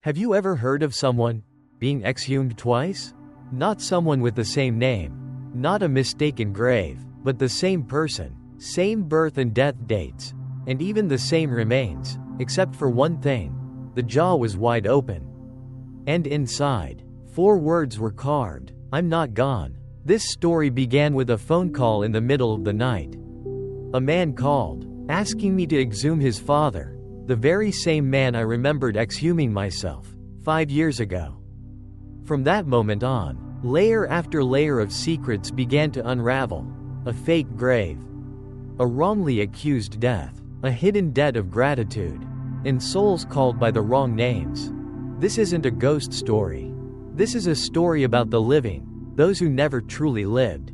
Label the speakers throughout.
Speaker 1: Have you ever heard of someone being exhumed twice? Not someone with the same name, not a mistaken grave, but the same person, same birth and death dates, and even the same remains, except for one thing: the jaw was wide open. And inside, 4 words were carved: "I'm not gone." This story began with a phone call in the middle of the night. A man called, asking me to exhume his father, the very same man I remembered exhuming myself 5 years ago. From that moment on, layer after layer of secrets began to unravel: a fake grave, a wrongly accused death, a hidden debt of gratitude, and souls called by the wrong names. This isn't a ghost story. This is a story about the living, those who never truly lived,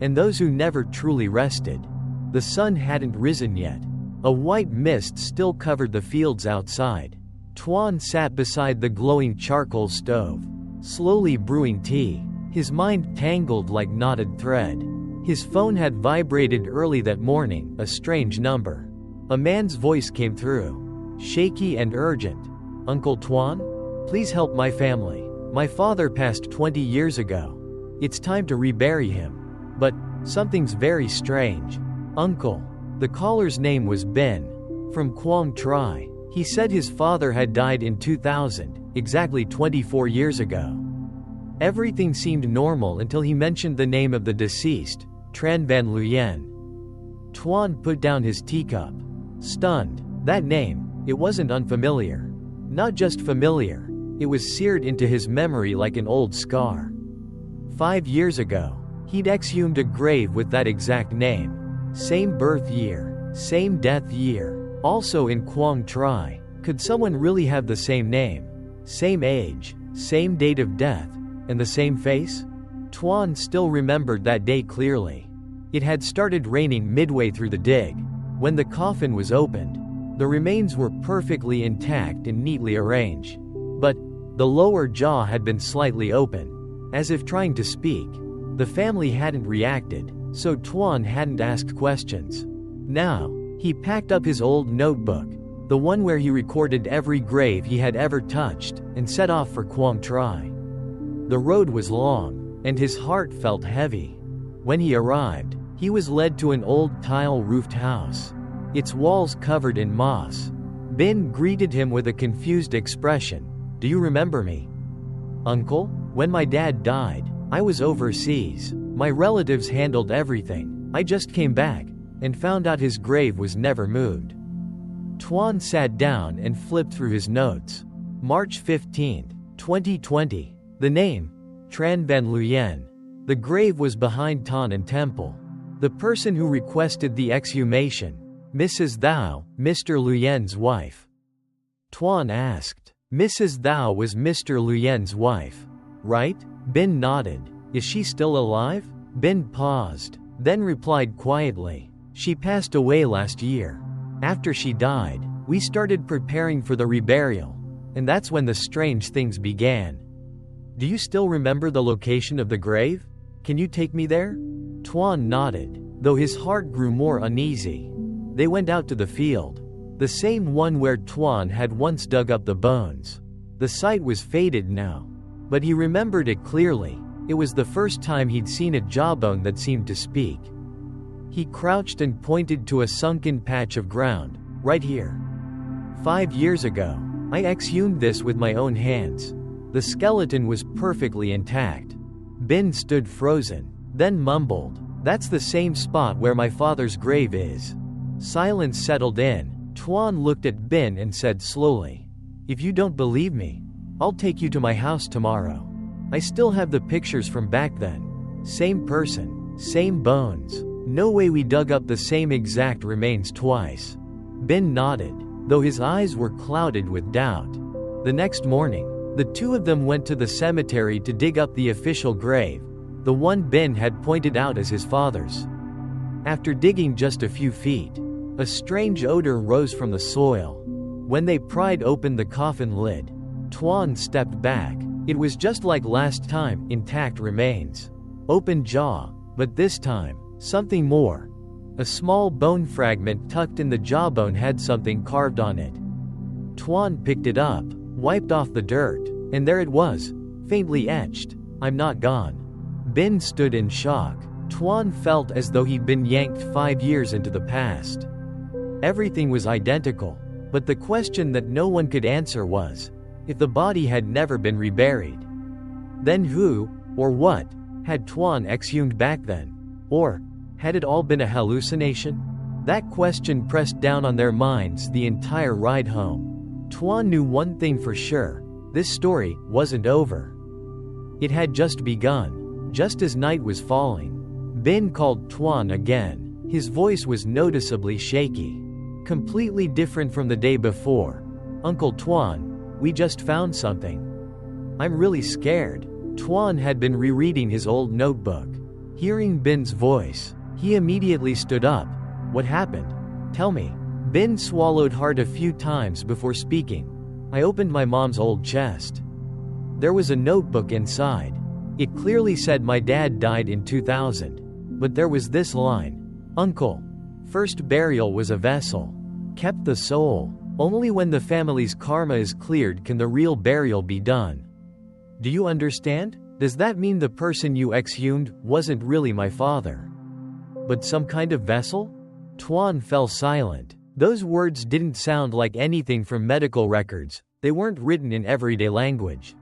Speaker 1: and those who never truly rested. The sun hadn't risen yet. A white mist still covered the fields outside. Tuan sat beside the glowing charcoal stove, slowly brewing tea, his mind tangled like knotted thread. His phone had vibrated early that morning, a strange number. A man's voice came through, shaky and urgent. "Uncle Tuan? Please help my family. My father passed 20 years ago. It's time to rebury him. But something's very strange. Uncle." The caller's name was Ben, from Quang Tri. He said his father had died in 2000, exactly 24 years ago. Everything seemed normal until he mentioned the name of the deceased, Tran Van Luyen. Tuan put down his teacup, stunned. That name, it wasn't unfamiliar. Not just familiar, it was seared into his memory like an old scar. 5 years ago, he'd exhumed a grave with that exact name. Same birth year, same death year, also in Quang Tri. Could someone really have the same name, same age, same date of death, and the same face? Tuan still remembered that day clearly. It had started raining midway through the dig. When the coffin was opened, the remains were perfectly intact and neatly arranged. But the lower jaw had been slightly open, as if trying to speak. The family hadn't reacted, so Tuan hadn't asked questions. Now, he packed up his old notebook, the one where he recorded every grave he had ever touched, and set off for Quang Tri. The road was long, and his heart felt heavy. When he arrived, he was led to an old tile-roofed house, its walls covered in moss. Ben greeted him with a confused expression. "Do you remember me?" "Uncle, when my dad died, I was overseas. My relatives handled everything. I just came back, and found out his grave was never moved." Tuan sat down and flipped through his notes. March 15, 2020. The name, Tran Van Luyen. The grave was behind Tan Temple. The person who requested the exhumation, Mrs. Thao, Mr. Luyen's wife. Tuan asked. Mrs. Thao was Mr. Luyen's wife, right? Ben nodded. "Is she still alive?" Ben paused, then replied quietly. "She passed away last year. After she died, we started preparing for the reburial, and that's when the strange things began." "Do you still remember the location of the grave? Can you take me there?" Tuan nodded, though his heart grew more uneasy. They went out to the field, the same one where Tuan had once dug up the bones. The site was faded now, but he remembered it clearly. It was the first time he'd seen a jawbone that seemed to speak. He crouched and pointed to a sunken patch of ground. "Right here. 5 years ago, I exhumed this with my own hands. The skeleton was perfectly intact." Ben stood frozen, then mumbled, "That's the same spot where my father's grave is." Silence settled in. Tuan looked at Ben and said slowly, "If you don't believe me, I'll take you to my house tomorrow. I still have the pictures from back then. Same person, same bones. No way we dug up the same exact remains twice." Ben nodded, though his eyes were clouded with doubt. The next morning, the two of them went to the cemetery to dig up the official grave, the one Ben had pointed out as his father's. After digging just a few feet, a strange odor rose from the soil. When they pried open the coffin lid, Tuan stepped back. It was just like last time, intact remains. Open jaw, but this time, something more. A small bone fragment tucked in the jawbone had something carved on it. Tuan picked it up, wiped off the dirt, and there it was, faintly etched. "I'm not gone." Bin stood in shock. Tuan felt as though he'd been yanked 5 years into the past. Everything was identical, but the question that no one could answer was, if the body had never been reburied, then who, or what, had Tuan exhumed back then? Or, had it all been a hallucination? That question pressed down on their minds the entire ride home. Tuan knew one thing for sure: this story wasn't over. It had just begun. Just as night was falling, Bin called Tuan again. His voice was noticeably shaky. Completely different from the day before. "Uncle Tuan, we just found something. I'm really scared." Tuan had been rereading his old notebook. Hearing Bin's voice, he immediately stood up. "What happened? Tell me." Bin swallowed hard a few times before speaking. "I opened my mom's old chest. There was a notebook inside. It clearly said my dad died in 2000. But there was this line: 'Uncle, first burial was a vessel. Kept the soul. Only when the family's karma is cleared can the real burial be done.' Do you understand? Does that mean the person you exhumed wasn't really my father, but some kind of vessel?" Tuan fell silent. Those words didn't sound like anything from medical records. They weren't written in everyday language.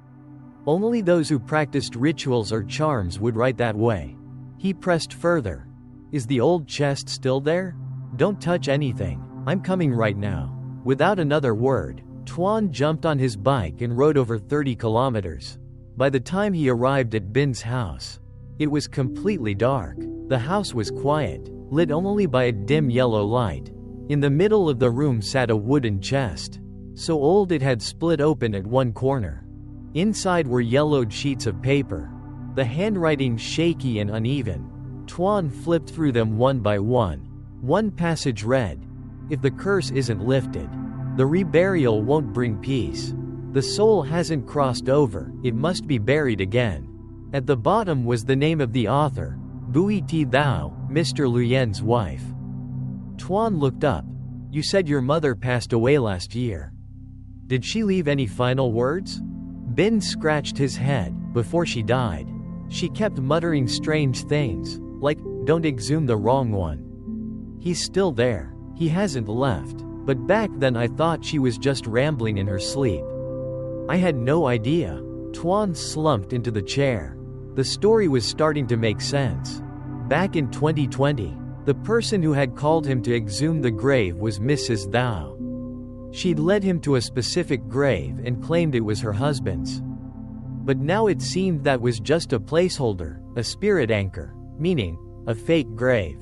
Speaker 1: Only those who practiced rituals or charms would write that way. He pressed further. "Is the old chest still there? Don't touch anything. I'm coming right now." Without another word, Tuan jumped on his bike and rode over 30 kilometers. By the time he arrived at Bin's house, it was completely dark. The house was quiet, lit only by a dim yellow light. In the middle of the room sat a wooden chest, so old it had split open at one corner. Inside were yellowed sheets of paper, the handwriting shaky and uneven. Tuan flipped through them one by one. One passage read, "If the curse isn't lifted, the reburial won't bring peace. The soul hasn't crossed over, it must be buried again." At the bottom was the name of the author, Bui Ti Thao, Mr. Luyen's wife. Tuan looked up. "You said your mother passed away last year. Did she leave any final words?" Bin scratched his head. "Before she died, she kept muttering strange things, like, 'Don't exhume the wrong one. He's still there. He hasn't left.' But back then I thought she was just rambling in her sleep. I had no idea." Tuan slumped into the chair. The story was starting to make sense. Back in 2020, the person who had called him to exhume the grave was Mrs. Thao. She'd led him to a specific grave and claimed it was her husband's. But now it seemed that was just a placeholder, a spirit anchor, meaning, a fake grave,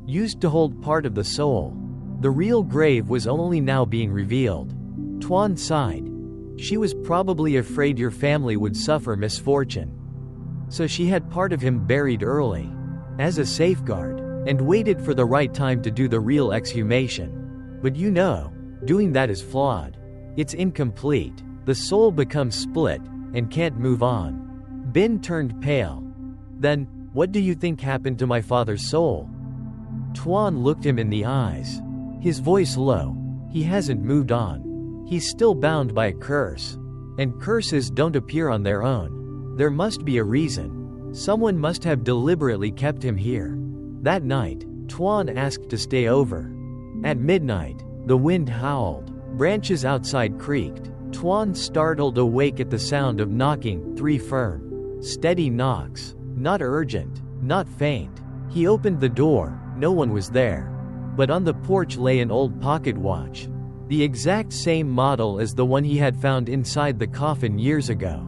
Speaker 1: used to hold part of the soul. The real grave was only now being revealed. Tuan sighed. She was probably afraid your family would suffer misfortune. So she had part of him buried early, as a safeguard, and waited for the right time to do the real exhumation. But you know, doing that is flawed. It's incomplete. The soul becomes split, and can't move on. Bin turned pale. "Then, what do you think happened to my father's soul?" Tuan looked him in the eyes. His voice low. "He hasn't moved on. He's still bound by a curse. And curses don't appear on their own. There must be a reason. Someone must have deliberately kept him here." That night, Tuan asked to stay over. At midnight, the wind howled. Branches outside creaked. Tuan startled awake at the sound of knocking, 3 firm, steady knocks. Not urgent, not faint. He opened the door. No one was there. But on the porch lay an old pocket watch. The exact same model as the one he had found inside the coffin years ago.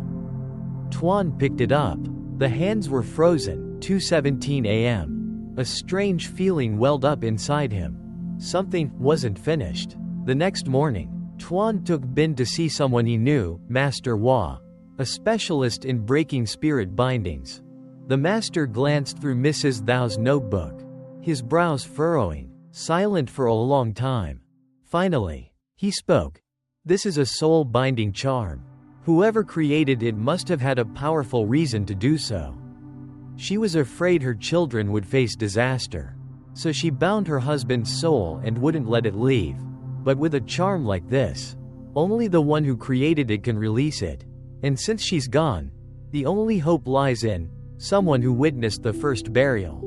Speaker 1: Tuan picked it up. The hands were frozen. 2:17 a.m. A strange feeling welled up inside him. Something wasn't finished. The next morning, Tuan took Bin to see someone he knew, Master Hua, a specialist in breaking spirit bindings. The master glanced through Mrs. Thao's notebook, his brows furrowing, silent for a long time. Finally, he spoke. "This is a soul-binding charm. Whoever created it must have had a powerful reason to do so. She was afraid her children would face disaster. So she bound her husband's soul and wouldn't let it leave. But with a charm like this, Only the one who created it can release it. And since she's gone, the only hope lies in someone who witnessed the first burial.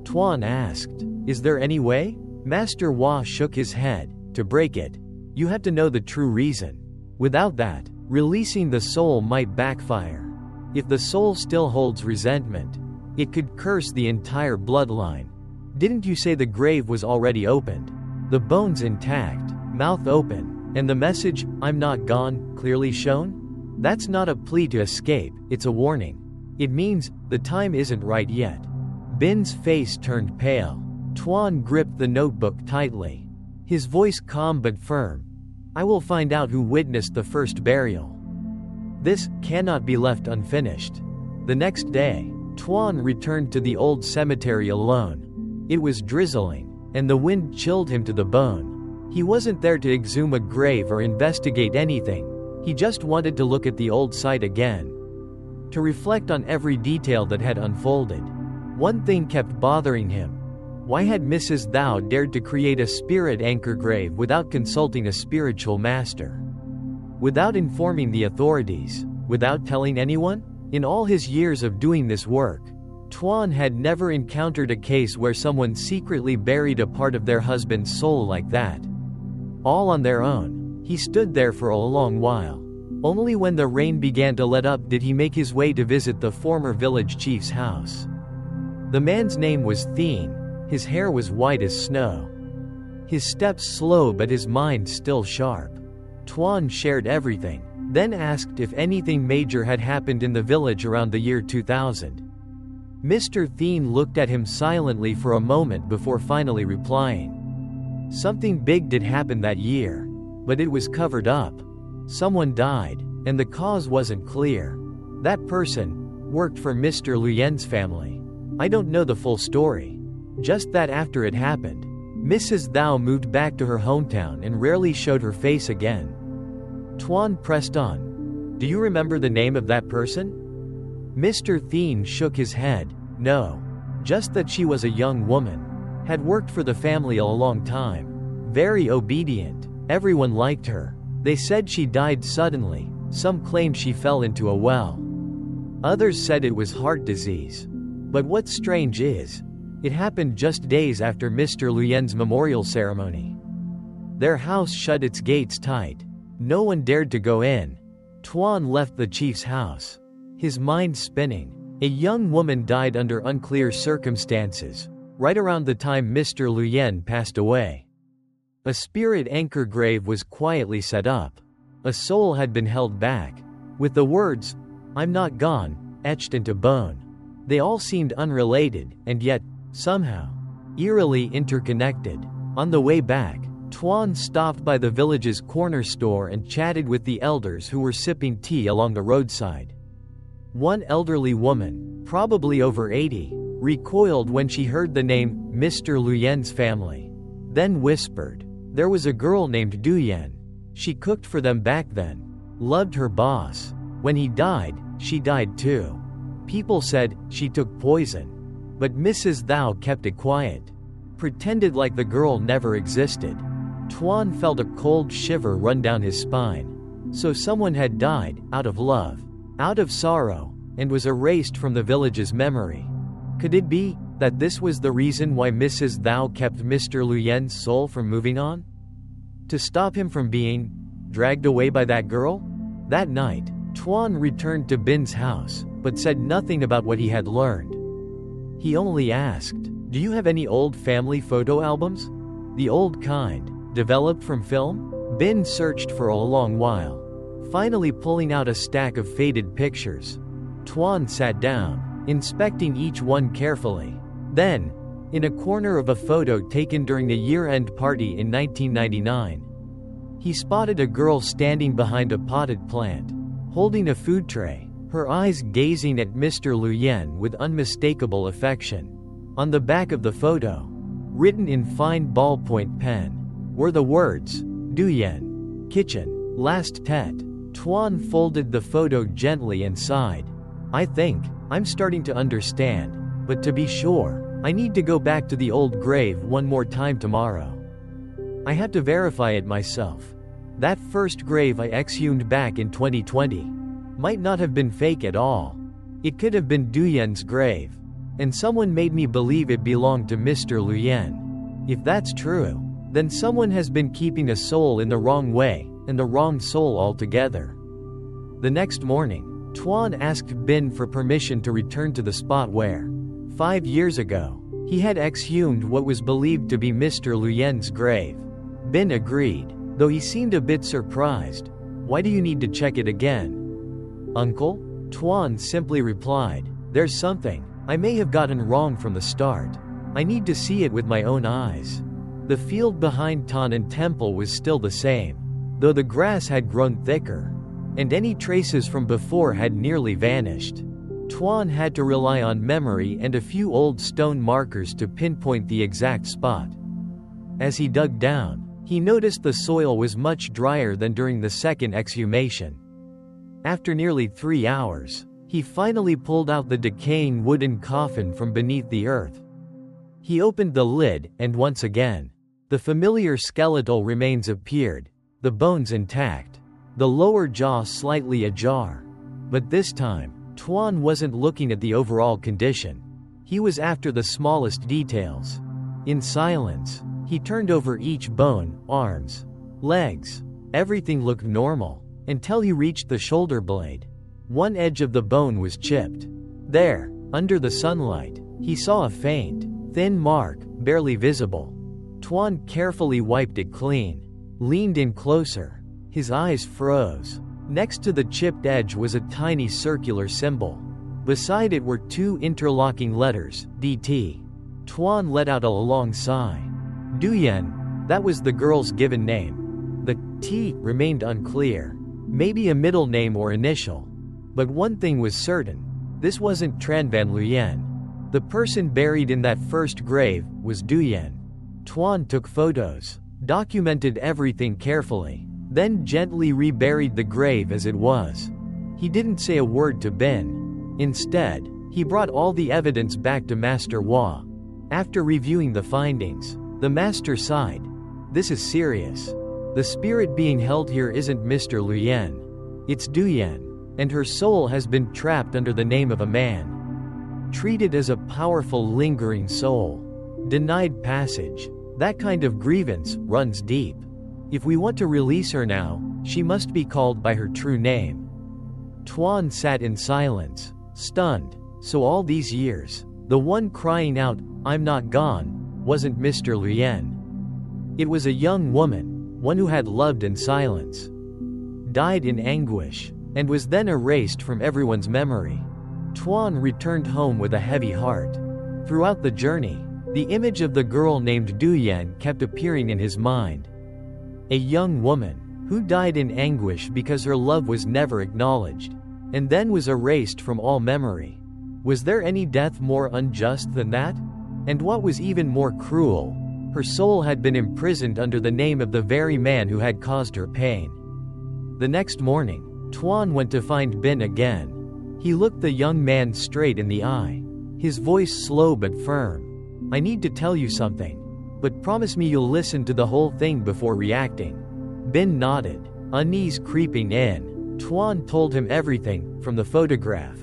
Speaker 1: Tuan asked, "Is there any way?" Master Hua shook his head. "To break it, you have to know the true reason. Without that, releasing the soul might backfire. If the soul still holds resentment, it could curse the entire bloodline. Didn't you say the grave was already opened? The bones intact, mouth open, and the message, 'I'm not gone,' clearly shown? That's not a plea to escape, it's a warning. It means, the time isn't right yet." Bin's face turned pale. Tuan gripped the notebook tightly. His voice calm but firm. "I will find out who witnessed the first burial. This cannot be left unfinished." The next day, Tuan returned to the old cemetery alone. It was drizzling, and the wind chilled him to the bone. He wasn't there to exhume a grave or investigate anything. He just wanted to look at the old site again, to reflect on every detail that had unfolded. One thing kept bothering him. Why had Mrs. Thao dared to create a spirit anchor grave without consulting a spiritual master? Without informing the authorities? Without telling anyone? In all his years of doing this work, Tuan had never encountered a case where someone secretly buried a part of their husband's soul like that. All on their own. He stood there for a long while. Only when the rain began to let up did he make his way to visit the former village chief's house. The man's name was Thien. His hair was white as snow. His steps slow but his mind still sharp. Tuan shared everything, then asked if anything major had happened in the village around the year 2000. Mr. Thien looked at him silently for a moment before finally replying. Something big did happen that year, but it was covered up. Someone died, and the cause wasn't clear. That person worked for Mr. Luyen's family. I don't know the full story. Just that after it happened, Mrs. Thao moved back to her hometown and rarely showed her face again. Tuan pressed on. "Do you remember the name of that person?" Mr. Thien shook his head. "No. Just that she was a young woman. Had worked for the family a long time. Very obedient. Everyone liked her. They said she died suddenly. Some claimed she fell into a well. Others said it was heart disease. But what's strange is, it happened just days after Mr. Luyen's memorial ceremony. Their house shut its gates tight. No one dared to go in." Tuan left the chief's house, his mind spinning. A young woman died under unclear circumstances, right around the time Mr. Luyen passed away. A spirit anchor grave was quietly set up. A soul had been held back, with the words, "I'm not gone," etched into bone. They all seemed unrelated, and yet, somehow, eerily interconnected. On the way back, Tuan stopped by the village's corner store and chatted with the elders who were sipping tea along the roadside. One elderly woman, probably over 80, recoiled when she heard the name Mr. Luyen's family. Then whispered, "There was a girl named Duyen. She cooked for them back then. Loved her boss. When he died, she died too. People said she took poison. But Mrs. Thao kept it quiet. Pretended like the girl never existed." Tuan felt a cold shiver run down his spine. So someone had died, out of love, out of sorrow, and was erased from the village's memory. Could it be that this was the reason why Mrs. Thao kept Mr. Luyen's soul from moving on? To stop him from being dragged away by that girl? That night, Tuan returned to Bin's house, but said nothing about what he had learned. He only asked, "Do you have any old family photo albums? The old kind, developed from film?" Bin searched for a long while, finally pulling out a stack of faded pictures. Tuan sat down, inspecting each one carefully. Then, in a corner of a photo taken during a year-end party in 1999, he spotted a girl standing behind a potted plant, holding a food tray, her eyes gazing at Mr. Luyen with unmistakable affection. On the back of the photo, written in fine ballpoint pen, were the words, "Duyen, kitchen, last tet." Tuan folded the photo gently and sighed. "I think I'm starting to understand, but to be sure, I need to go back to the old grave one more time tomorrow. I have to verify it myself." That first grave I exhumed back in 2020 might not have been fake at all. It could have been Duyen's grave. And someone made me believe it belonged to Mr. Luyen. If that's true, then someone has been keeping a soul in the wrong way, and the wrong soul altogether. The next morning, Tuan asked Bin for permission to return to the spot where, 5 years ago, he had exhumed what was believed to be Mr. Luyen's grave. Bin agreed, though he seemed a bit surprised. Why do you need to check it again, Uncle? Tuan simply replied, there's something I may have gotten wrong from the start. I need to see it with my own eyes. The field behind Tanan Temple was still the same, though the grass had grown thicker, and any traces from before had nearly vanished. Tuan had to rely on memory and a few old stone markers to pinpoint the exact spot. As he dug down, he noticed the soil was much drier than during the second exhumation. After nearly 3 hours, he finally pulled out the decaying wooden coffin from beneath the earth. He opened the lid, and once again, the familiar skeletal remains appeared, the bones intact, the lower jaw slightly ajar. But this time, Tuan wasn't looking at the overall condition. He was after the smallest details. In silence, he turned over each bone, arms, legs. Everything looked normal, until he reached the shoulder blade. One edge of the bone was chipped. There, under the sunlight, he saw a faint, thin mark, barely visible. Tuan carefully wiped it clean, leaned in closer. His eyes froze. Next to the chipped edge was a tiny circular symbol. Beside it were 2 interlocking letters, DT. Tuan let out a long sigh. Duyen, that was the girl's given name. The T remained unclear. Maybe a middle name or initial. But one thing was certain. This wasn't Tran Van Luyen. The person buried in that first grave was Duyen. Tuan took photos, documented everything carefully, then gently reburied the grave as it was. He didn't say a word to Bin. Instead, he brought all the evidence back to Master Hua. After reviewing the findings, the master sighed. This is serious. The spirit being held here isn't Mr. Luyen. It's Duyen, and her soul has been trapped under the name of a man. Treated as a powerful lingering soul. Denied passage. That kind of grievance runs deep. If we want to release her now, she must be called by her true name. Tuan sat in silence, stunned. So all these years, the one crying out, I'm not gone, wasn't Mr. Luyen. It was a young woman, one who had loved in silence, died in anguish, and was then erased from everyone's memory. Tuan returned home with a heavy heart. Throughout the journey, the image of the girl named Duyen kept appearing in his mind. A young woman, who died in anguish because her love was never acknowledged, and then was erased from all memory. Was there any death more unjust than that? And what was even more cruel? Her soul had been imprisoned under the name of the very man who had caused her pain. The next morning, Tuan went to find Bin again. He looked the young man straight in the eye, his voice slow but firm. I need to tell you something, but promise me you'll listen to the whole thing before reacting. Bin nodded, unease creeping in. Tuan told him everything, from the photograph,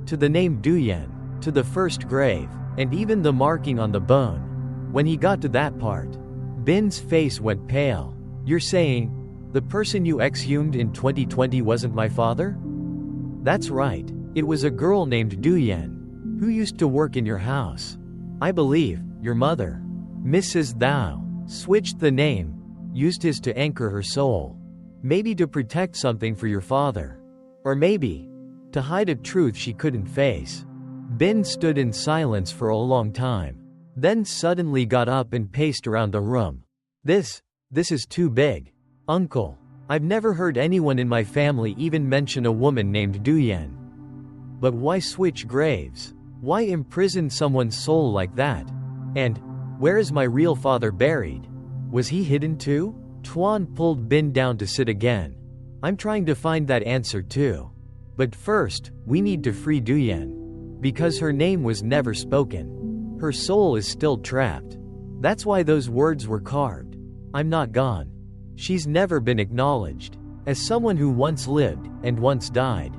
Speaker 1: to the name Duyen, to the first grave, and even the marking on the bone. When he got to that part, Bin's face went pale. You're saying, the person you exhumed in 2020 wasn't my father? That's right, it was a girl named Duyen, who used to work in your house. I believe, your mother, Mrs. Thou, switched the name, used his to anchor her soul. Maybe to protect something for your father. Or maybe, to hide a truth she couldn't face. Bin stood in silence for a long time, then suddenly got up and paced around the room. This is too big. Uncle, I've never heard anyone in my family even mention a woman named Duyen. But why switch graves? Why imprison someone's soul like that? And, where is my real father buried? Was he hidden too? Tuan pulled Bin down to sit again. I'm trying to find that answer too. But first, we need to free Duyen. Because her name was never spoken. Her soul is still trapped. That's why those words were carved. I'm not gone. She's never been acknowledged as someone who once lived and once died.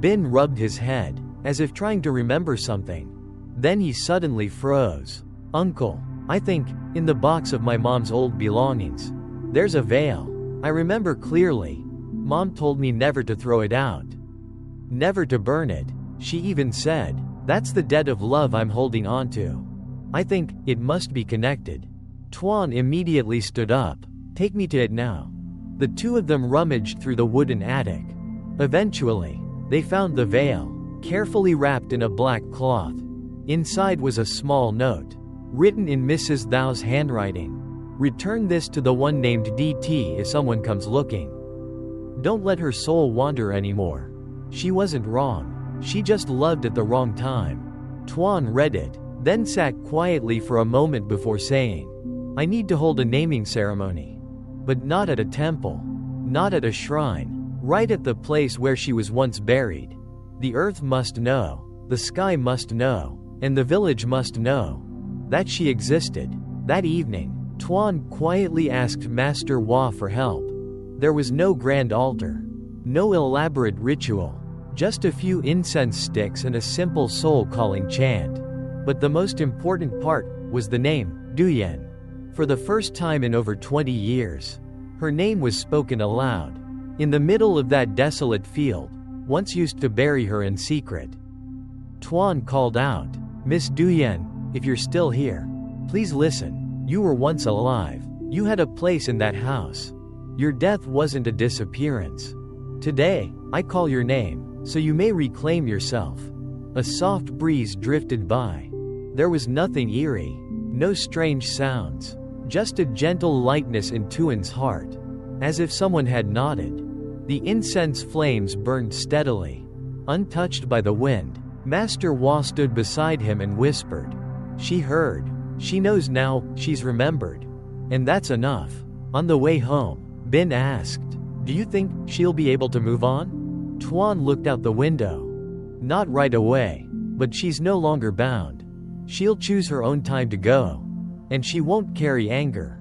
Speaker 1: Bin rubbed his head, as if trying to remember something. Then he suddenly froze. Uncle, I think, in the box of my mom's old belongings, there's a veil. I remember clearly. Mom told me never to throw it out. Never to burn it. She even said, that's the debt of love I'm holding on to. I think it must be connected. Tuan immediately stood up. Take me to it now. The two of them rummaged through the wooden attic. Eventually, they found the veil, carefully wrapped in a black cloth. Inside was a small note, written in Mrs. Thou's handwriting. Return this to the one named DT if someone comes looking. Don't let her soul wander anymore. She wasn't wrong. She just loved at the wrong time. Tuan read it, then sat quietly for a moment before saying, I need to hold a naming ceremony. But not at a temple. Not at a shrine. Right at the place where she was once buried. The earth must know, the sky must know, and the village must know that she existed. That evening, Tuan quietly asked Master Hua for help. There was no grand altar. No elaborate ritual. Just a few incense sticks and a simple soul-calling chant. But the most important part was the name, Duyan. For the first time in over 20 years, her name was spoken aloud. In the middle of that desolate field, once used to bury her in secret. Tuan called out, Miss Duyan, if you're still here, please listen. You were once alive. You had a place in that house. Your death wasn't a disappearance. Today, I call your name, so you may reclaim yourself. A soft breeze drifted by. There was nothing eerie, no strange sounds, just a gentle lightness in Tuan's heart, as if someone had nodded. The incense flames burned steadily, untouched by the wind. Master Hua stood beside him and whispered, she heard, she knows now, she's remembered. And that's enough. On the way home, Bin asked, do you think she'll be able to move on? Tuan looked out the window. Not right away, but she's no longer bound. She'll choose her own time to go. And she won't carry anger.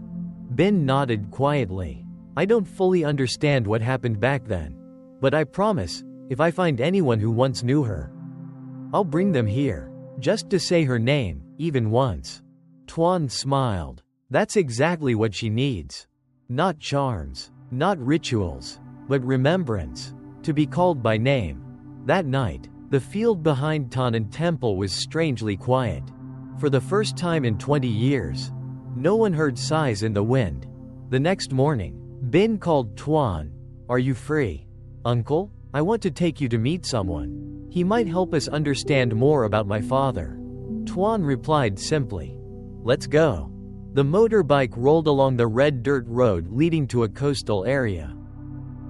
Speaker 1: Bin nodded quietly. I don't fully understand what happened back then. But I promise, if I find anyone who once knew her, I'll bring them here, just to say her name, even once. Tuan smiled. That's exactly what she needs. Not charms, not rituals, but remembrance. To be called by name. That night, the field behind Tanan Temple was strangely quiet. For the first time in 20 years, no one heard sighs in the wind. The next morning, Bin called Tuan. Are you free? Uncle, I want to take you to meet someone. He might help us understand more about my father. Tuan replied simply, let's go. The motorbike rolled along the red dirt road leading to a coastal area,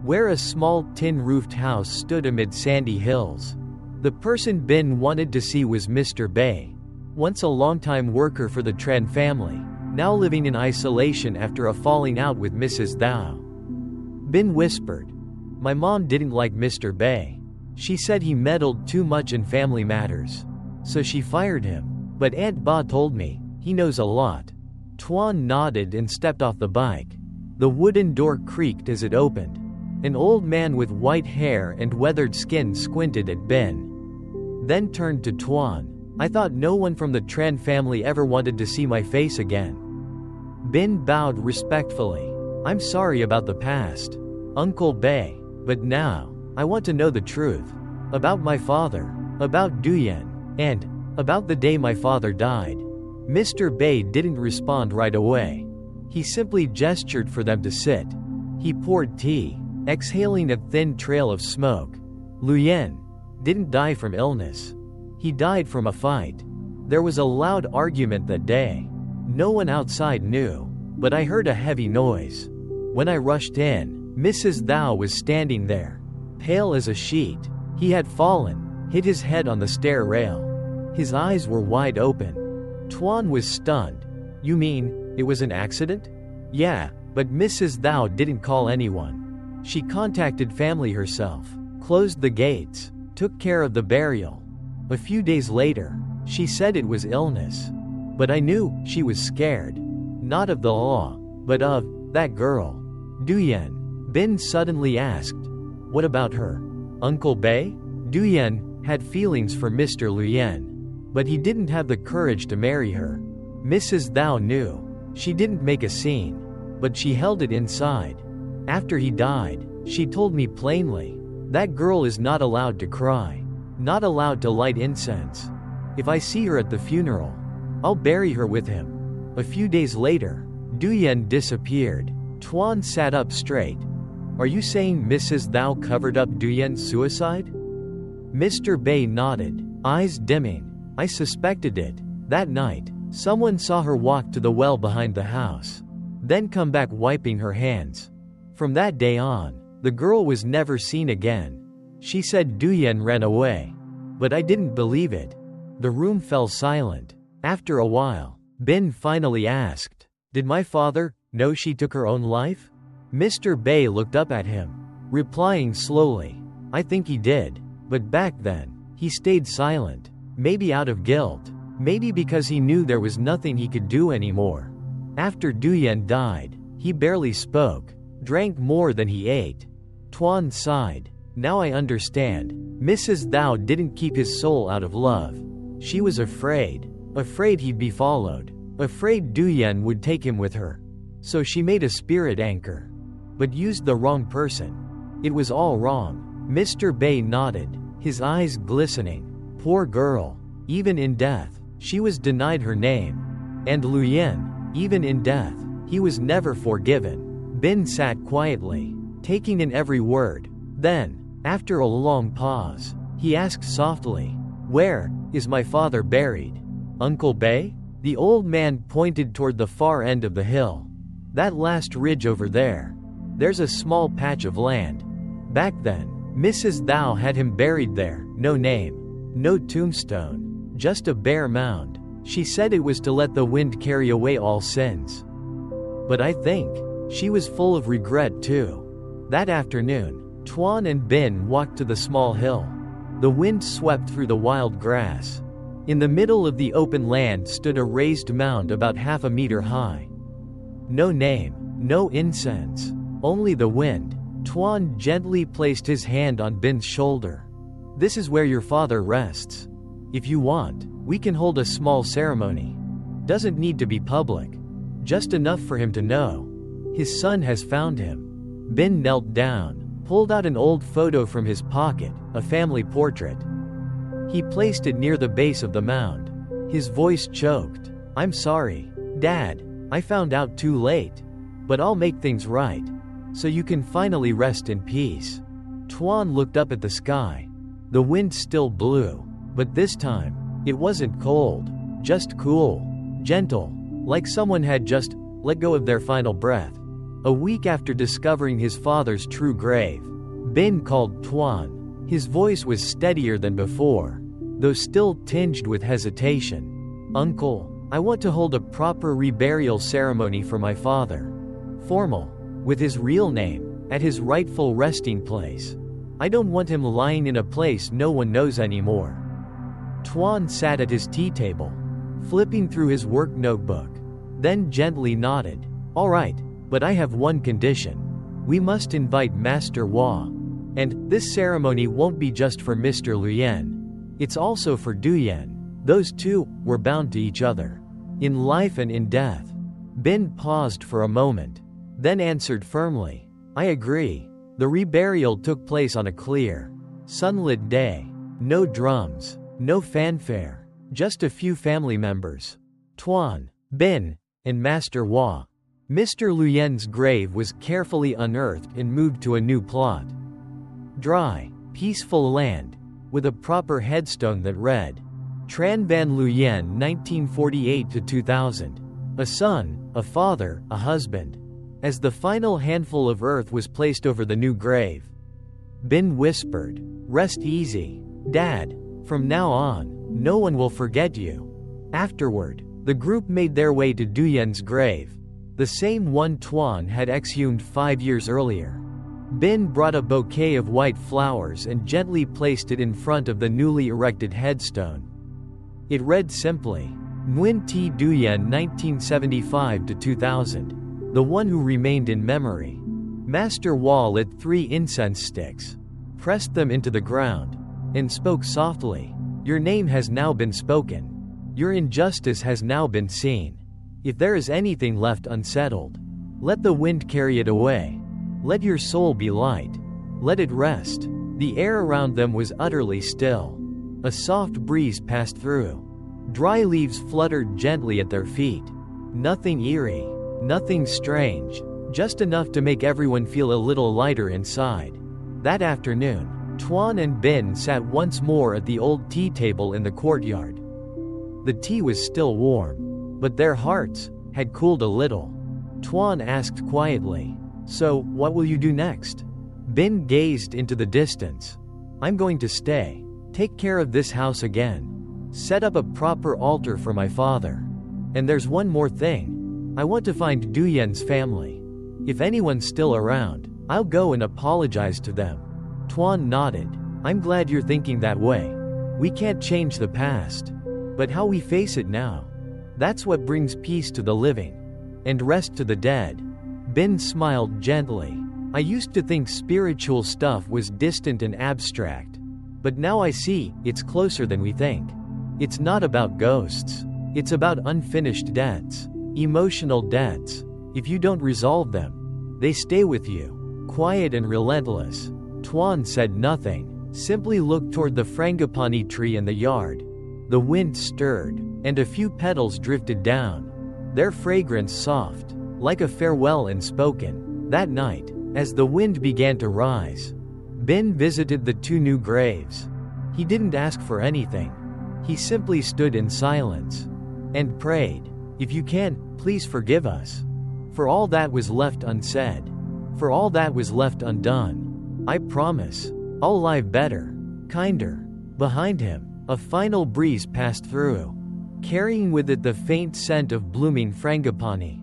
Speaker 1: where a small tin-roofed house stood amid sandy hills. The person Bin wanted to see was Mr. Bay, once a longtime worker for the Tran family, now living in isolation after a falling out with Mrs. Thou. Bin whispered, my mom didn't like Mr. Bay. She said he meddled too much in family matters. So she fired him. But Aunt Ba told me, he knows a lot. Tuan nodded and stepped off the bike. The wooden door creaked as it opened. An old man with white hair and weathered skin squinted at Bin. Then turned to Tuan. I thought no one from the Tran family ever wanted to see my face again. Bin bowed respectfully. I'm sorry about the past, Uncle Bay, but now, I want to know the truth. About my father, about Duyan, and about the day my father died. Mr. Bay didn't respond right away. He simply gestured for them to sit. He poured tea, exhaling a thin trail of smoke. Luyen didn't die from illness. He died from a fight. There was a loud argument that day. No one outside knew, but I heard a heavy noise. When I rushed in, Mrs. Thou was standing there, pale as a sheet. He had fallen, hit his head on the stair rail. His eyes were wide open. Tuan was stunned. You mean, it was an accident? Yeah, but Mrs. Thou didn't call anyone. She contacted family herself, closed the gates, took care of the burial. A few days later, she said it was illness. But I knew she was scared. Not of the law, but of that girl. Duyen. Bin suddenly asked. What about her? Uncle Bei? Duyen had feelings for Mr. Luyen, but he didn't have the courage to marry her. Mrs. Thou knew. She didn't make a scene, but she held it inside. After he died, she told me plainly, that girl is not allowed to cry, not allowed to light incense. If I see her at the funeral, I'll bury her with him. A few days later, Duyen disappeared. Tuan sat up straight. Are you saying Mrs. Thou covered up Duyen's suicide? Mr. Bei nodded, eyes dimming. I suspected it. That night, someone saw her walk to the well behind the house, then come back wiping her hands. From that day on, the girl was never seen again. She said Duyen ran away, but I didn't believe it. The room fell silent. After a while, Bin finally asked, did my father know she took her own life? Mr. Bei looked up at him, replying slowly, I think he did, but back then, he stayed silent, maybe out of guilt, maybe because he knew there was nothing he could do anymore. After Duyen died, he barely spoke, drank more than he ate. Tuan sighed. Now I understand. Mrs. Thou didn't keep his soul out of love. She was afraid he'd be followed, afraid Duyen would take him with her. So she made a spirit anchor, but used the wrong person. It was all wrong. Mr. Bei nodded, his eyes glistening. Poor girl. Even in death, she was denied her name. And Luyen, even in death, he was never forgiven. Bin sat quietly, taking in every word. Then, after a long pause, he asked softly, where is my father buried? Uncle Bei? The old man pointed toward the far end of the hill. That last ridge over there. There's a small patch of land. Back then, Mrs. Thou had him buried there. No name, no tombstone, just a bare mound. She said it was to let the wind carry away all sins. But I think she was full of regret too. That afternoon, Tuan and Bin walked to the small hill. The wind swept through the wild grass. In the middle of the open land stood a raised mound about half a meter high. No name, no incense, only the wind. Tuan gently placed his hand on Bin's shoulder. This is where your father rests. If you want, we can hold a small ceremony. Doesn't need to be public. Just enough for him to know. His son has found him. Bin knelt down, pulled out an old photo from his pocket, a family portrait. He placed it near the base of the mound. His voice choked. I'm sorry, Dad, I found out too late. But I'll make things right, so you can finally rest in peace. Tuan looked up at the sky. The wind still blew, but this time, it wasn't cold, just cool, gentle, like someone had just let go of their final breath. A week after discovering his father's true grave, Bin called Tuan. His voice was steadier than before, though still tinged with hesitation. Uncle, I want to hold a proper reburial ceremony for my father. Formal, with his real name, at his rightful resting place. I don't want him lying in a place no one knows anymore. Tuan sat at his tea table, flipping through his work notebook, then gently nodded. All right, but I have one condition. We must invite Master Hua. And this ceremony won't be just for Mr. Luyen. It's also for Duyen. Those two were bound to each other, in life and in death. Bin paused for a moment, then answered firmly, I agree. The reburial took place on a clear, sunlit day. No drums, no fanfare, just a few family members. Tuan, Bin, and Master Hua. Mr. Luyen's grave was carefully unearthed and moved to a new plot. Dry, peaceful land, with a proper headstone that read, Tran Van Luyen 1948–2000. A son, a father, a husband. As the final handful of earth was placed over the new grave, Bin whispered, Rest easy, Dad. From now on, no one will forget you. Afterward, the group made their way to Duyen's grave, the same one Tuan had exhumed 5 years earlier. Bin brought a bouquet of white flowers and gently placed it in front of the newly erected headstone. It read simply, Nguyen T. Duyen 1975–2000. The one who remained in memory. Master Wall lit 3 incense sticks, pressed them into the ground, and spoke softly. Your name has now been spoken. Your injustice has now been seen. If there is anything left unsettled, let the wind carry it away. Let your soul be light. Let it rest. The air around them was utterly still. A soft breeze passed through. Dry leaves fluttered gently at their feet. Nothing eerie, nothing strange, just enough to make everyone feel a little lighter inside. That afternoon, Tuan and Bin sat once more at the old tea table in the courtyard. The tea was still warm, but their hearts had cooled a little. Tuan asked quietly, "So, what will you do next?" Bin gazed into the distance. "I'm going to stay, take care of this house again, set up a proper altar for my father. And there's one more thing. I want to find Duyen's family. If anyone's still around, I'll go and apologize to them." Tuan nodded. "I'm glad you're thinking that way. We can't change the past, but how we face it now. That's what brings peace to the living, and rest to the dead." Bin smiled gently. "I used to think spiritual stuff was distant and abstract, but now I see, it's closer than we think. It's not about ghosts. It's about unfinished debts, emotional debts. If you don't resolve them, they stay with you, quiet and relentless." Tuan said nothing, simply looked toward the frangipani tree in the yard. The wind stirred, and a few petals drifted down, their fragrance soft, like a farewell unspoken. That night, as the wind began to rise, Bin visited the 2 new graves. He didn't ask for anything. He simply stood in silence and prayed, "If you can, please forgive us for all that was left unsaid, for all that was left undone. I promise, I'll live better, kinder." Behind him, a final breeze passed through, carrying with it the faint scent of blooming frangipani.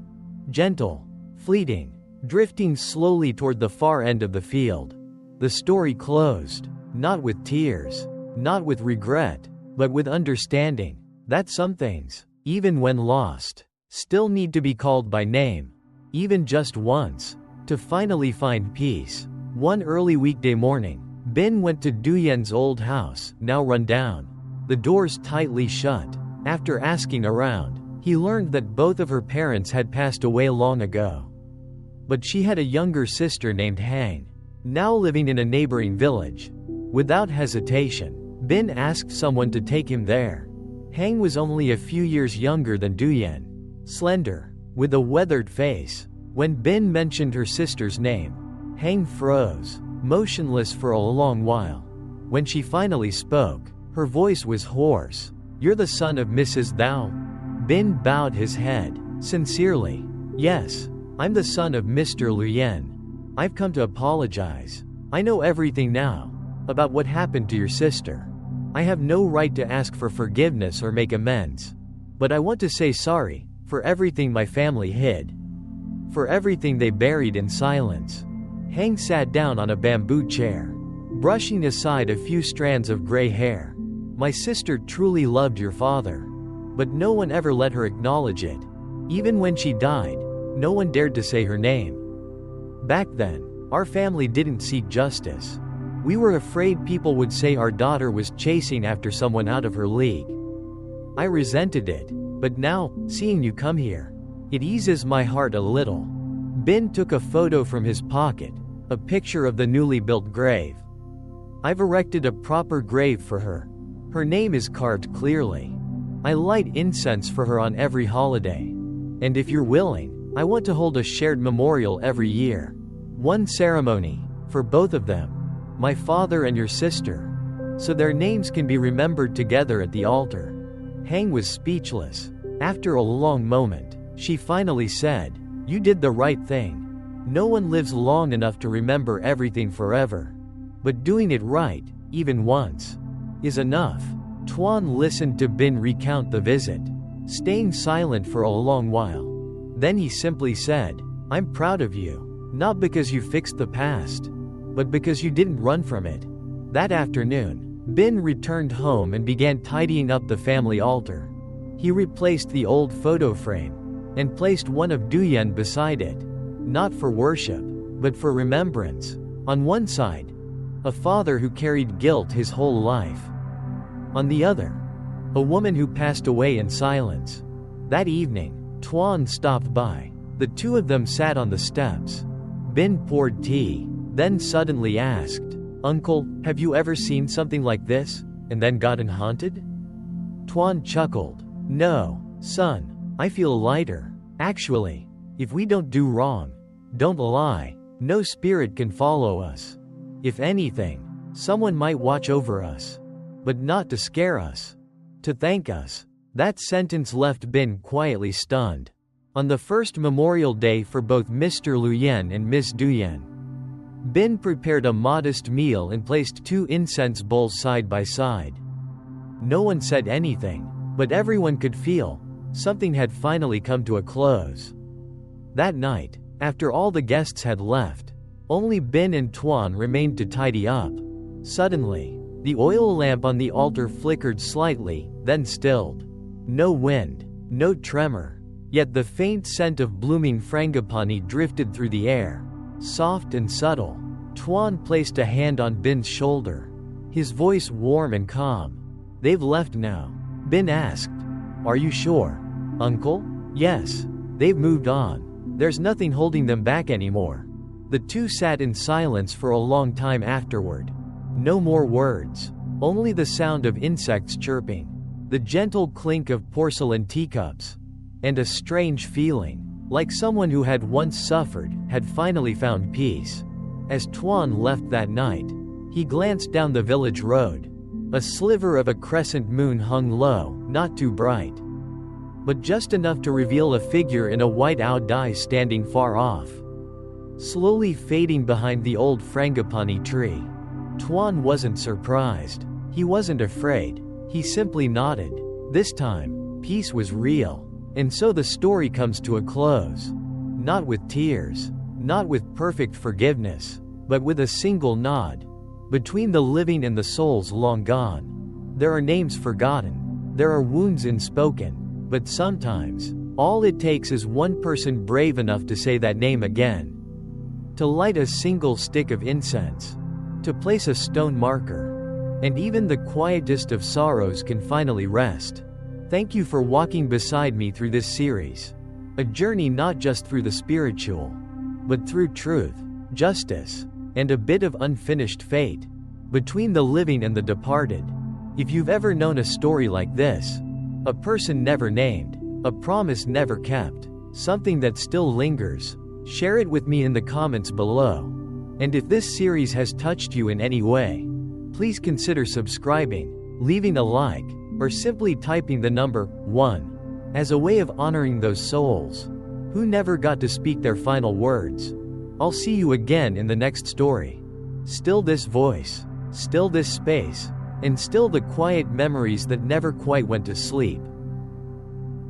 Speaker 1: Gentle, fleeting, drifting slowly toward the far end of the field. The story closed, not with tears, not with regret, but with understanding that some things, even when lost, still need to be called by name, even just once, to finally find peace. One early weekday morning, Bin went to Duyen's old house, now run down, the doors tightly shut. After asking around, he learned that both of her parents had passed away long ago. But she had a younger sister named Hang, now living in a neighboring village. Without hesitation, Bin asked someone to take him there. Hang was only a few years younger than Duyen, slender, with a weathered face. When Bin mentioned her sister's name, Hang froze, motionless for a long while. When she finally spoke, her voice was hoarse. "You're the son of Mrs. Thou?" Bin bowed his head, sincerely. "Yes, I'm the son of Mr. Luyen. I've come to apologize. I know everything now about what happened to your sister. I have no right to ask for forgiveness or make amends. But I want to say sorry for everything my family hid, for everything they buried in silence." Hang sat down on a bamboo chair, brushing aside a few strands of gray hair. "My sister truly loved your father, but no one ever let her acknowledge it. Even when she died, no one dared to say her name. Back then, our family didn't seek justice. We were afraid people would say our daughter was chasing after someone out of her league. I resented it, but now, seeing you come here, it eases my heart a little." Bin took a photo from his pocket, a picture of the newly built grave. "I've erected a proper grave for her. Her name is carved clearly. I light incense for her on every holiday. And if you're willing, I want to hold a shared memorial every year. One ceremony, for both of them, my father and your sister, so their names can be remembered together at the altar." Hang was speechless. After a long moment, she finally said, "You did the right thing. No one lives long enough to remember everything forever. But doing it right, even once, is enough." Tuan listened to Bin recount the visit, staying silent for a long while. Then he simply said, "I'm proud of you, not because you fixed the past, but because you didn't run from it." That afternoon, Bin returned home and began tidying up the family altar. He replaced the old photo frame and placed one of Duyen beside it, not for worship, but for remembrance. On one side, a father who carried guilt his whole life. On the other, a woman who passed away in silence. That evening, Tuan stopped by. The two of them sat on the steps. Bin poured tea, then suddenly asked, "Uncle, have you ever seen something like this, and then gotten haunted?" Tuan chuckled. "No, son, I feel lighter. Actually, if we don't do wrong, don't lie, no spirit can follow us. If anything, someone might watch over us. But not to scare us. To thank us." That sentence left Bin quietly stunned. On the first memorial day for both Mr. Luyen and Miss Duyen, Bin prepared a modest meal and placed 2 incense bowls side by side. No one said anything, but everyone could feel something had finally come to a close. That night, after all the guests had left, only Bin and Tuan remained to tidy up. Suddenly, the oil lamp on the altar flickered slightly, then stilled. No wind, no tremor, yet the faint scent of blooming frangipani drifted through the air, soft and subtle. Tuan placed a hand on Bin's shoulder, his voice warm and calm. "They've left now?" Bin asked. "Are you sure, Uncle?" "Yes, they've moved on. There's nothing holding them back anymore." The two sat in silence for a long time afterward. No more words, only the sound of insects chirping, the gentle clink of porcelain teacups, and a strange feeling, like someone who had once suffered, had finally found peace. As Tuan left that night, he glanced down the village road. A sliver of a crescent moon hung low, not too bright, but just enough to reveal a figure in a white dye standing far off, slowly fading behind the old frangipani tree. Tuan wasn't surprised. He wasn't afraid. He simply nodded. This time, peace was real. And so the story comes to a close. Not with tears, not with perfect forgiveness, but with a single nod. Between the living and the souls long gone, there are names forgotten, there are wounds unspoken, but sometimes, all it takes is one person brave enough to say that name again. To light a single stick of incense, to place a stone marker, and even the quietest of sorrows can finally rest. Thank you for walking beside me through this series. A journey not just through the spiritual, but through truth, justice, and a bit of unfinished fate. Between the living and the departed. If you've ever known a story like this, a person never named, a promise never kept, something that still lingers, share it with me in the comments below. And if this series has touched you in any way, please consider subscribing, leaving a like, or simply typing the number 1 as a way of honoring those souls who never got to speak their final words. I'll see you again in the next story. Still this voice, still this space, and still the quiet memories that never quite went to sleep.